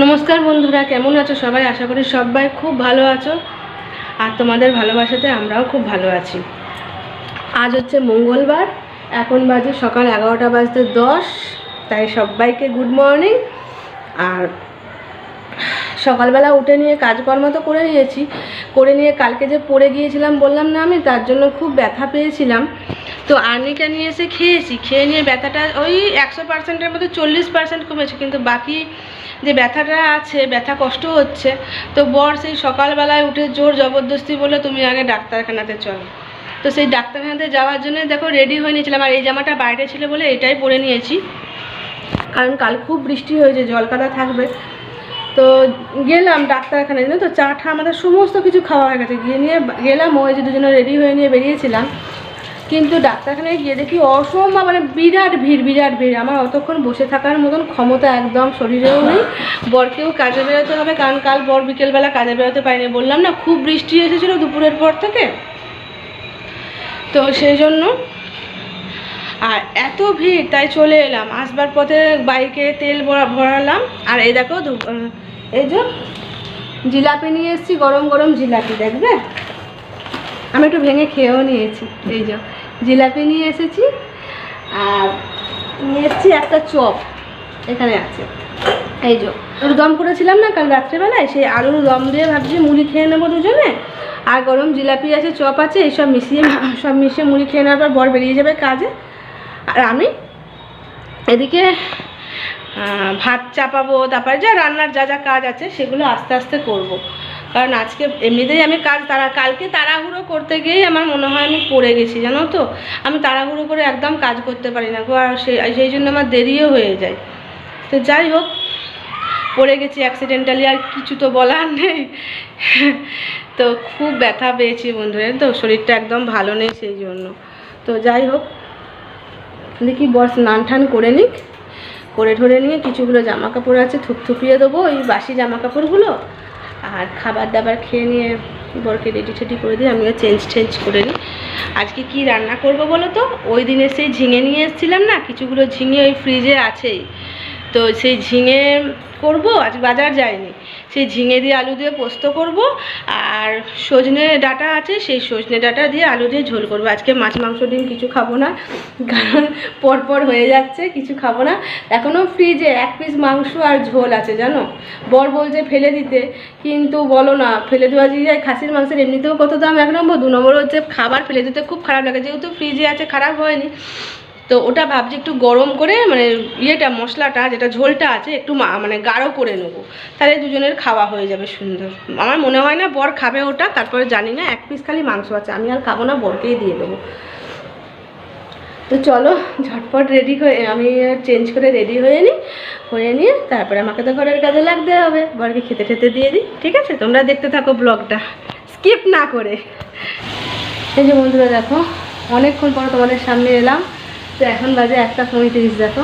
নমস্কার বন্ধুরা, কেমন আছো সবাই? আশা করি সবাই খুব ভালো আছো আর তোমাদের ভালোবাসাতে আমরাও খুব ভালো আছি। আজ হচ্ছে মঙ্গলবার, এখন বাজে সকাল 11টা বাজতে 10। তাই সবাইকে গুড মর্নিং। আর সকালবেলা উঠে নিয়ে কাজকর্ম তো করে নিয়েছি, করে নিয়ে কালকে যে পড়ে গিয়েছিলাম বললাম না আমি, তার জন্য খুব ব্যথা পেয়েছিলাম। তো আর্নিকা নিয়ে এসে খেয়েছি, খেয়ে নিয়ে ব্যথাটা ওই 100%-এর মধ্যে 40% কমেছে, কিন্তু বাকি যে ব্যথাটা আছে, ব্যথা কষ্ট হচ্ছে। তো বর সেই সকালবেলায় উঠে জোর জবরদস্তি বলে তুমি আগে ডাক্তারখানাতে চলো। তো সেই ডাক্তারখানাতে যাওয়ার জন্য দেখো রেডি হয়ে নিয়েছিলাম, আর এই জামাটা বাইরে ছিল বলে এটাই পরে নিয়েছি, কারণ কাল খুব বৃষ্টি হয়েছে, জলকাদা থাকবে। তো গেলাম ডাক্তারখানায়, জানো তো চা ঠা আমাদের সমস্ত কিছু খাওয়া হয়ে গেছে, গিয়ে নিয়ে গেলাম, ওই যে দুজনে রেডি হয়ে নিয়ে বেরিয়েছিলাম। কিন্তু ডাক্তারখানায় গিয়ে দেখি অসম্ভব, মানে বিরাট ভিড়। আমার অতক্ষণ বসে থাকার মতন ক্ষমতা একদম শরীরেও নেই। বরকেও কাজে বেরোতে হবে, কারণ কাল বর বিকেলবেলা কাজে বেরোতে পারিনি, বললাম না খুব বৃষ্টি এসেছিলো দুপুরের পর থেকে। তো সেই জন্য আর এত ভিড়, তাই চলে এলাম। আসবার পথে বাইকে তেল ভরালাম। আর এই দেখো এই যে জিলাপি নিয়ে এসেছি, গরম গরম জিলাপি, দেখবে আমি একটু ভেঙে খেয়েও নিয়েছি। এই যে জিলাপি নিয়ে এসেছি, আর নিয়ে এসেছি একটা চপ, এখানে আছে। এই যে আলুর দম করেছিলাম না কাল রাত্রেবেলায়, সেই আলুর দম দিয়ে ভাবছি মুড়ি খেয়ে নেবো দুজনে। আর গরম জিলাপি আছে, চপ আছে, এইসব সব মিশিয়ে মুড়ি খেয়ে নেওয়ার পর বর বেরিয়ে যাবে কাজে। আর আমি এদিকে ভাত চাপাবো, তারপরে যা রান্নার যা যা কাজ আছে সেগুলো আস্তে আস্তে করব। কারণ আজকে এমনিতেই আমি কালকে তাড়াহুড়ো করতে গিয়েই আমার মনে হয় আমি পড়ে গেছি, জানো তো। আমি তাড়াহুড়ো করে একদম কাজ করতে পারি না গো, আর সেই জন্য আমার দেরিও হয়ে যায়। তো যাই হোক, পড়ে গেছি অ্যাক্সিডেন্টালি, আর কিছু তো বলার নেই। তো খুব ব্যথা পেয়েছি বন্ধুরা, তো শরীরটা একদম ভালো নেই সেই জন্য। তো যাই হোক, দেখি বর স্নান টান করে নিক, করে ঠরে নিয়ে কিছুগুলো জামা কাপড় আছে থুপথুপিয়ে দেবো, ওই বাসি জামা কাপড়গুলো। আর খাবার দাবার খেয়ে নিয়ে বরকে রেডি টেডি করে দিয়ে আমিও চেঞ্জ করে নিই। আজকে কি রান্না করব বলো তো? ওই দিনে সেই ঝিঙে নিয়ে এসেছিলাম না, কিছুগুলো ঝিঙে ওই ফ্রিজে আছেই। তো সেই ঝিঙে করব, আজ বাজার যায়নি, সেই ঝিঙে দিয়ে আলু দিয়ে পোস্ত করব। আর সজনে ডাঁটা আছে, সেই সজনে ডাঁটা দিয়ে আলু দিয়ে ঝোল করব। আজকে মাছ মাংস ডিম কিছু খাবো না, কারণ পরপর হয়ে যাচ্ছে, কিছু খাবো না। এখনও ফ্রিজে 1 পিস মাংস আর ঝোল আছে, জানো। বর বলছে ফেলে দিতে, কিন্তু বলো না, ফেলে দেওয়া যায়? খাসির মাংসের এমনিতেও কত দাম 1 নম্বর, 2 নম্বর হচ্ছে খাবার ফেলে দিতে খুব খারাপ লাগে, যেহেতু ফ্রিজে আছে খারাপ হয়নি। তো ওটা ভাবছি একটু গরম করে, মানে ইয়েটা মশলাটা যেটা ঝোলটা আছে একটু মানে গাঢ় করে নেবো, তাহলে দুজনের খাওয়া হয়ে যাবে সুন্দর। আমার মনে হয় না বর খাবে ওটা, তারপরে জানি না, 1 পিস খালি মাংস আছে, আমি আর খাবো না, বরকেই দিয়ে দেবো। তো চলো ঝটপট রেডি হয়ে, আমি চেঞ্জ করে রেডি হয়ে নিয়ে তারপরে আমাকে তো ঘরের কাজে লাগতে হবে, বরকে খেতে দিয়ে দিই। ঠিক আছে, তোমরা দেখতে থাকো ব্লগটা স্কিপ না করে। এই যে বন্ধুরা দেখো, অনেকক্ষণ পর তোমাদের সামনে এলাম। তো এখন বাজে 1:35। দেখো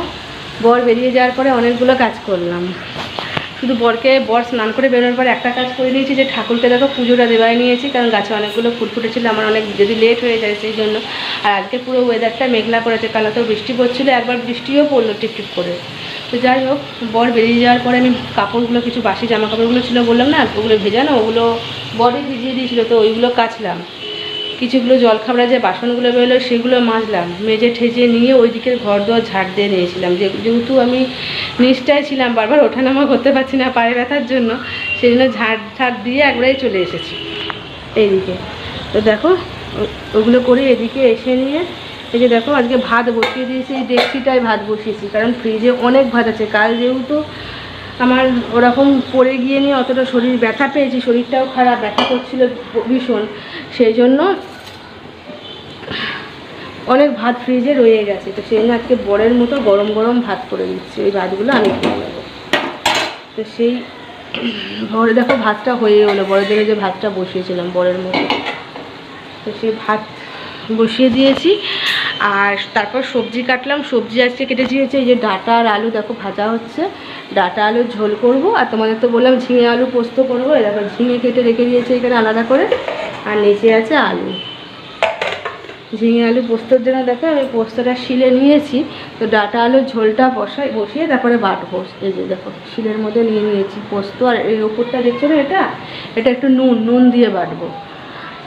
বর বেরিয়ে যাওয়ার পরে অনেকগুলো কাজ করলাম। শুধু বর স্নান করে বেরোনোর পর একটা কাজ করে নিয়েছি, যে ঠাকুরকে দেখো পুজোটা দেওয়াই নিয়েছি, কারণ গাছে অনেকগুলো ফুল ফুটেছিল, আমার অনেক যদি লেট হয়ে যায় সেই জন্য। আর আজকে পুরো ওয়েদারটা মেঘলা করেছে, কাল তো বৃষ্টি পড়ছিলো, একবার বৃষ্টিও পড়লো টিপটিপ করে। তো যাই হোক, বর বেরিয়ে যাওয়ার পরে আমি কাপড়গুলো, কিছু বাসি জামা কাপড়গুলো ছিল বললাম না, ওগুলো ভেজানো, ওগুলো বরই ভিজিয়ে দিয়েছিলো, তো ওইগুলো কাচলাম। কিছুগুলো জলখাবারের যে বাসনগুলো বেরোলো সেগুলো মাজলাম, মেজে ঠেজে নিয়ে ওই দিকের ঘর দোয়ার ঝাড় দিয়ে নিয়েছিলাম, যেহেতু আমি নিচটায় ছিলাম, বারবার ওঠানামা করতে পারছি না পায়ে ব্যথার জন্য, সেই জন্য ঝাড় দিয়ে একবারেই চলে এসেছি এইদিকে। তো দেখো ওগুলো করে এদিকে এসে নিয়ে এই যে দেখো আজকে ভাত বসিয়ে দিয়েছি, এই ডেকচিটায় ভাত বসিয়েছি, কারণ ফ্রিজে অনেক ভাত আছে। কাল যেহেতু আমার ওরকম পড়ে গিয়ে নিয়ে অতটা শরীর ব্যথা পেয়েছি, শরীরটাও খারাপ, ব্যথা করছিল ভীষণ, সেই জন্য অনেক ভাত ফ্রিজে রয়ে গেছে। তো সেই জন্য আজকে বরের মতো গরম গরম ভাত করে দিচ্ছি, ওই ভাতগুলো আমি খেয়ে নেবো। তো সেই ভরে দেখো ভাতটা হয়ে গেলো, বড়ের জন্য যে ভাতটা বসিয়েছিলাম বরের মতো, তো সেই ভাত বসিয়ে দিয়েছি। আর তারপর সবজি কাটলাম, সবজি আজকে কেটেছি হচ্ছে এই যে ডাঁটা আর আলু, দেখো ভাজা হচ্ছে, ডাঁটা আলুর ঝোল করব। আর তোমাদের তো বললাম ঝিঙে আলু পোস্ত করবো, দেখো ঝিঙে কেটে রেখে দিয়েছে এখানে আলাদা করে, আর নিচে আছে আলু। ঝিঙে আলু পোস্তর জন্য দেখো আমি পোস্তটা শিলে নিয়েছি। তো ডাঁটা আলুর ঝোলটা বসিয়ে তারপরে বাটবো। এই যে দেখো শিলের মধ্যে নিয়ে নিয়েছি পোস্ত, আর এই ওপরটা দেখছো না, এটা একটু নুন দিয়ে বাটবো।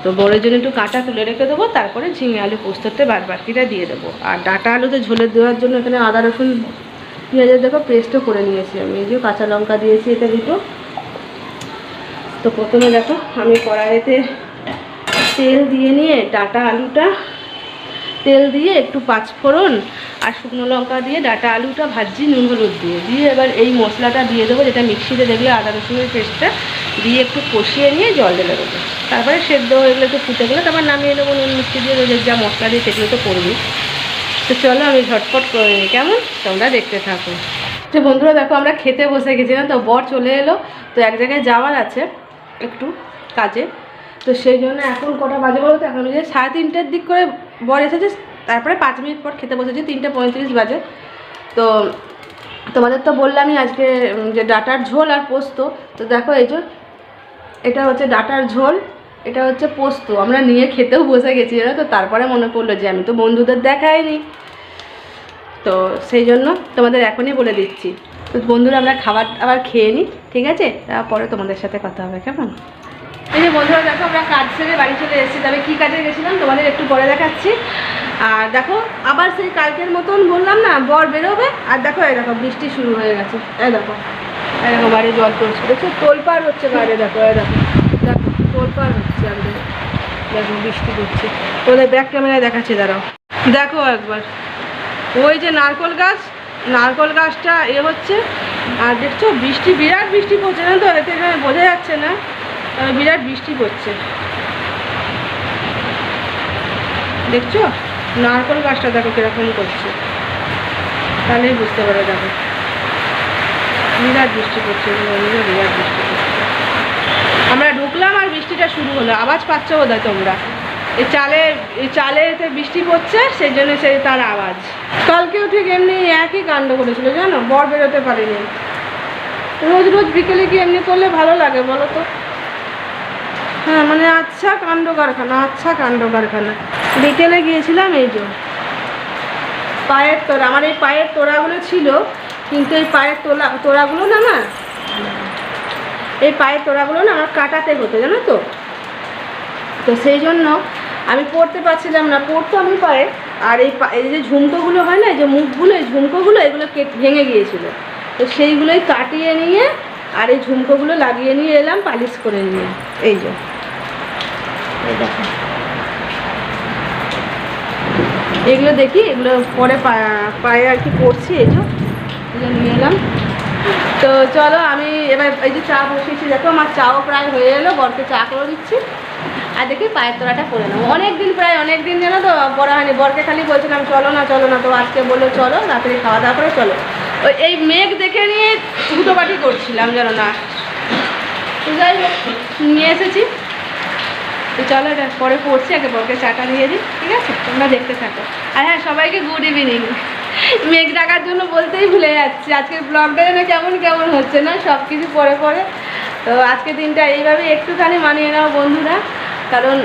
তো বড়ের জন্য একটু কাঁটা তুলে রেখে দেবো, তারপরে ঝিঙে আলু পোস্ততে বাকিটা দিয়ে দেবো। আর ডাঁটা আলুতে ঝোলে দেওয়ার জন্য এখানে আদা রসুন পেঁয়াজের দেখো পেস্টও করে নিয়েছি আমি। এই যে কাঁচা লঙ্কা দিয়েছি এটা দুটো। তো প্রথমে দেখো আমি কড়াইতে তেল দিয়ে নিয়ে ডাঁটা আলুটা তেল দিয়ে একটু পাঁচফোড়ন আর শুকনো লঙ্কা দিয়ে ডাঁটা আলুটা ভাজি নুন হলুদ দিয়ে এবার এই মশলাটা দিয়ে দেবো, যেটা মিক্সিতে দেখলে আদা রসুনের পেস্টটা দিয়ে একটু কষিয়ে নিয়ে জল ঢেলে দেবো। তারপরে সেদ্ধ হয়ে গেলে একটু ফুটে গেলে তারপর নামিয়ে নেবো নুন মিষ্টি দিয়ে, রোজের যা মশলা দিয়ে সেগুলো তো করবি। তো চলো আমি ঝটপট করে নিই, কেমন তোমরা দেখতে থাকো। তো বন্ধুরা দেখো আমরা খেতে বসে গেছি না, তো বর চলে এলো, তো এক জায়গায় যাওয়ার আছে একটু কাজে। তো সেই জন্য এখন কটা বাজে বলো তো, এখন যে 3:30টার দিক করে বর এসেছে, তারপরে 5 মিনিট পর খেতে বসেছি, 3:35 বাজে। তো তোমাদের তো বললামই আজকে যে ডাঁটার ঝোল আর পোস্ত। তো দেখো এই যে এটা হচ্ছে ডাঁটার ঝোল, এটা হচ্ছে পোস্ত, আমরা নিয়ে খেতেও বসে গেছি জানো তো। তারপরে মনে পড়লো যে আমি তো বন্ধুদের দেখাইনি, তো সেই জন্য তোমাদের এখনই বলে দিচ্ছি। তো বন্ধুরা আমরা আবার খেয়ে নিই, ঠিক আছে? তারপরে তোমাদের সাথে কথা হবে, কেমন? এই যে বন্ধুরা দেখো আমরা কাজ ছেড়ে বাড়ি চলে এসেছি। তবে কী কাজে গেছিলাম তোমাদের একটু পরে দেখাচ্ছি। আর দেখো আবার সেই কালকের মতন বললাম না বর বেরোবে, আর দেখো এই দেখো বৃষ্টি শুরু হয়ে গেছে। এই দেখো বাইরে জল পড়ছে, দেখছো তোলপাড় হচ্ছে বাইরে, দেখো দেখো তোলপাড় হচ্ছে একদম, দেখো বৃষ্টি পড়ছে। তোদের ব্যাক ক্যামেরায় দেখাচ্ছে, দাঁড়াও দেখো একবার। ওই যে নারকল গাছটা হচ্ছে, আর দেখছো বৃষ্টি, বিরাট বৃষ্টি পড়ছে না তো, এতে এখানে বোঝা যাচ্ছে না, তবে বিরাট বৃষ্টি পড়ছে। দেখছো নারকল গাছটা দেখো কিরকম করছে, তাহলেই বুঝতে পারো। দেখো বিরাট বৃষ্টি পড়ছে, বিরাট বৃষ্টি পড়ছে। আমরা ঢুকলাম আর বৃষ্টিটা শুরু হলো, আওয়াজ পাচ্ছ বোধহয় তোমরা। এই চালেতে বৃষ্টি পড়ছে, সেই জন্য সেই তার আওয়াজ। কালকেও ঠিক এমনি একই কাণ্ড করেছিল জানো, বর বেরোতে পারিনি। রোজ রোজ বিকেলে কি এমনি করলে ভালো লাগে বলো তো? হ্যাঁ মানে আচ্ছা কাণ্ড কারখানা। বিকেলে গিয়েছিলাম, এই যে পায়ের তোড়া, আমার এই পায়ের তোড়াগুলো ছিল, কিন্তু এই পায়ের তোড়াগুলো না এই পায়ের তোড়াগুলো না আমার কাটাতে হতো জানো তো। তো সেই জন্য আমি পরতে পারছিলাম না, পরতো আমি পায়ে। আর এই যে ঝুমকোগুলো হয় না, এই যে মুখগুলো, এই ঝুমকোগুলো এগুলো ভেঙে গিয়েছিলো। তো সেইগুলোই কাটিয়ে নিয়ে আর এই ঝুমকোগুলো লাগিয়ে নিয়ে এলাম পালিশ করে নিয়ে। এই যে দেখো এগুলো দেখি, এগুলো পরে পায়ে আর কি পরছি, এই যে নিয়ে এলাম। তো চলো আমি এবার এই যে চা বসিয়েছি, দেখো আমার চাও প্রায় হয়ে এলো, বরকে চা করে দিচ্ছি। আর দেখি পায়ের তোড়াটা করে নেবো। প্রায় অনেক দিন জানো তো পড়া হয়নি, বরকে খালি বলছিলাম চলো না, তো আজকে বললো চলো, রাত্রে খাওয়া দাওয়া করে চলো। ওই এই মেঘ দেখে নিয়ে হুটোপাটি করছিলাম জানো না, যাই হোক নিয়ে এসেছি। তো চলো এটা পরে পড়ছি, আগে বরকে চাটা দিয়ে দিই, ঠিক আছে? তোমরা দেখতে থাকো। আর হ্যাঁ সবাইকে গুড ইভিনিং। মেঘ ডাকার জন্য বলতেই ভুলে যাচ্ছি, আজকের ব্লগটা যেন কেমন হচ্ছে না, সব কিছু পরে। তো আজকের দিনটা এইভাবেই একটুখানি মানিয়ে নাও বন্ধুরা, কারণ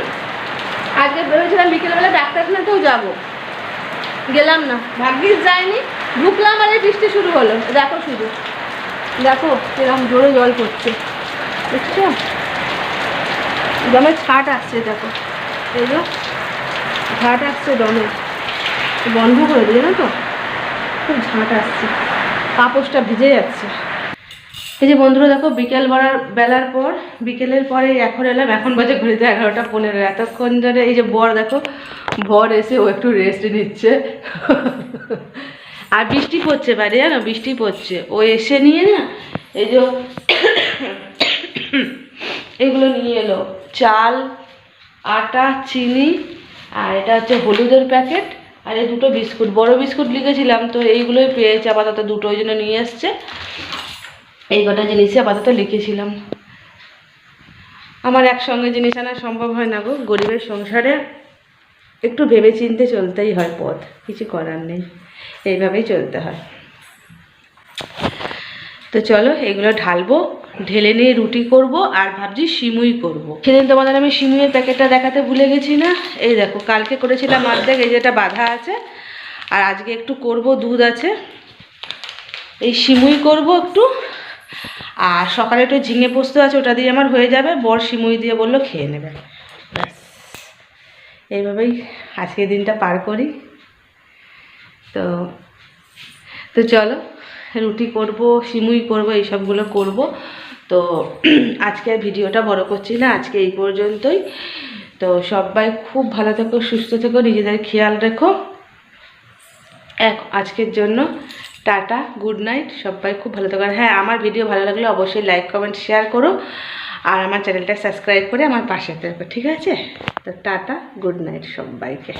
আজকে ভেবেছিলাম বিকেলবেলা ডাক্তারখানাতেও যাবো, গেলাম না, ভাগ্যিস যায়নি। ঢুকলাম আর এই বৃষ্টি শুরু হলো, দেখো শুধু দেখো কিরকম জোরে জল পড়ছে, দেখছো দমে ছাট আসছে, দেখো এই যে ঝাঁট আসছে দমে, বন্ধ করে দিয়ে না তো, খুব ঝাঁট আসছে, পাপোশটা ভিজে যাচ্ছে। এই যে বন্ধুরা দেখো বিকেলের পরে এখন এলাম, এখন বাজে ঘুরে যায় 11:15। এতক্ষণ ধরে এই যে বর এসে ও একটু রেস্ট নিচ্ছে। আর বৃষ্টি পড়ছে বাইরে জানো, বৃষ্টি পড়ছে। ও এসে নিয়ে না এই যে এগুলো নিয়ে এলো, চাল, আটা, চিনি, আর এটা হচ্ছে হলুদের প্যাকেট, আর এই দুটো বিস্কুট, বড় বিস্কুট লিখেছিলাম তো এইগুলোই পেয়েছে আপাতত দুটো, ওই জন্য নিয়ে এসছে। এই কটা জিনিসই আপাতত লিখেছিলাম। আমার একসঙ্গে জিনিস আনা সম্ভব হয় না গো, গরিবের সংসারে একটু ভেবে চিনতে চলতেই হয়, পথ কিছু করার নেই, এইভাবেই চলতে হয়। তো চলো এগুলো ঢালবো, ঢেলে নিয়ে রুটি করব আর ভাবছি সিমুই করব। সেদিন তোমাদের আমি সিমুইয়ের প্যাকেটটা দেখাতে ভুলে গেছি না, এই দেখো কালকে করেছিলাম অর্ধেক, এই যেটা বাঁধা আছে, আর আজকে একটু করব, দুধ আছে, এই সিমুই করব একটু, আর সকালে একটু ঝিঙে পোস্ত আছে, ওটা দিয়ে আমার হয়ে যাবে, বর সিমুই দিয়ে বললো খেয়ে নেবে। ব্যাস এইভাবেই আজকের দিনটা পার করি। তো তো চলো রুটি করব, সিমুই করব, এইসবগুলো করব। তো আজকে আর ভিডিওটা বড় করছি না, আজকে এই পর্যন্তই। তো সবাই খুব ভালো থেকো, সুস্থ থেকো, নিজেদের খেয়াল রেখো। আজকের জন্য টাটা, গুড নাইট, সবাই খুব ভালো থেকো। হ্যাঁ, আমার ভিডিও ভালো লাগলে অবশ্যই লাইক কমেন্ট শেয়ার করো, আর আমার চ্যানেলটা সাবস্ক্রাইব করে আমার পাশে থাকো, ঠিক আছে? তো টাটা, গুড নাইট সবাইকে।